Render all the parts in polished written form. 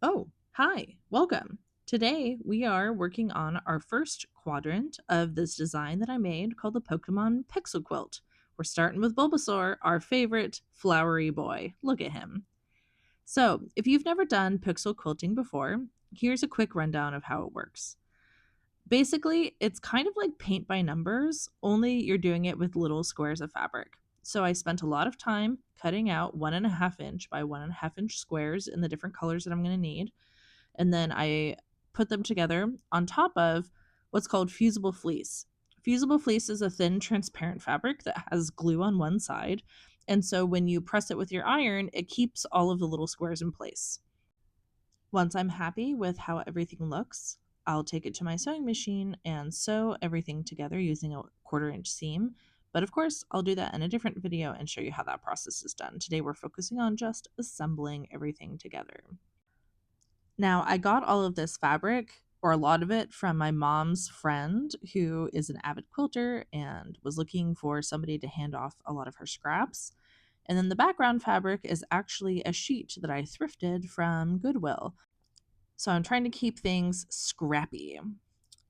Oh, hi, welcome. Today we are working on our first quadrant of this design that I made called the Pokemon Pixel Quilt. We're starting with Bulbasaur, our favorite flowery boy. Look at him. So, if you've never done pixel quilting before, here's a quick rundown of how it works. Basically, it's kind of like paint by numbers, only you're doing it with little squares of fabric. So I spent a lot of time cutting out 1.5 inch by 1.5 inch squares in the different colors that I'm going to need, and then I put them together on top of what's called fusible fleece. Fusible fleece is a thin, transparent fabric that has glue on one side, and so when you press it with your iron, it keeps all of the little squares in place. Once I'm happy with how everything looks, I'll take it to my sewing machine and sew everything together using a 1/4 inch seam. But of course, I'll do that in a different video and show you how that process is done. Today, we're focusing on just assembling everything together. Now, I got all of this fabric, or a lot of it, from my mom's friend who is an avid quilter and was looking for somebody to hand off a lot of her scraps. And then the background fabric is actually a sheet that I thrifted from Goodwill. So I'm trying to keep things scrappy.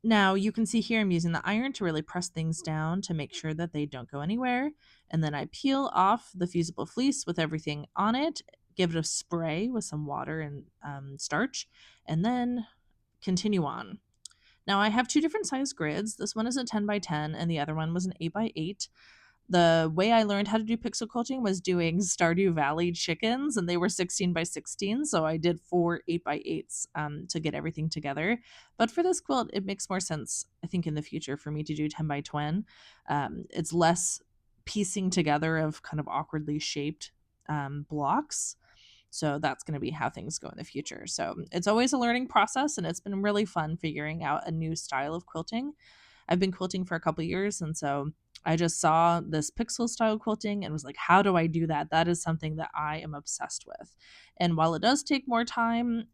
Now, you can see here I'm using the iron to really press things down to make sure that they don't go anywhere. And then I peel off the fusible fleece with everything on it, give it a spray with some water and starch, and then continue on. Now, I have two different size grids. This one is a 10 by 10, and the other one was an 8 by 8. The way I learned how to do pixel quilting was doing Stardew Valley chickens, and they were 16 by 16. So I did four 8 by 8s to get everything together. But for this quilt, it makes more sense, I think, in the future for me to do 10 by 10. It's less piecing together of kind of awkwardly shaped blocks. So that's going to be how things go in the future. So it's always a learning process, and it's been really fun figuring out a new style of quilting. I've been quilting for a couple years, and so I just saw this pixel style quilting and was like, how do I do that? That is something that I am obsessed with. And while it does take more time,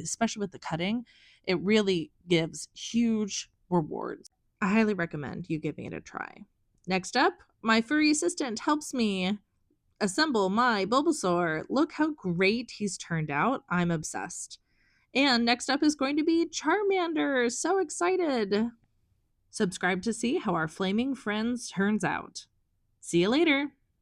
especially with the cutting, it really gives huge rewards. I highly recommend you giving it a try. Next up, my furry assistant helps me assemble my Bulbasaur. Look how great he's turned out. I'm obsessed. And next up is going to be Charmander. So excited. Subscribe to see how our flaming friends turns out. See you later.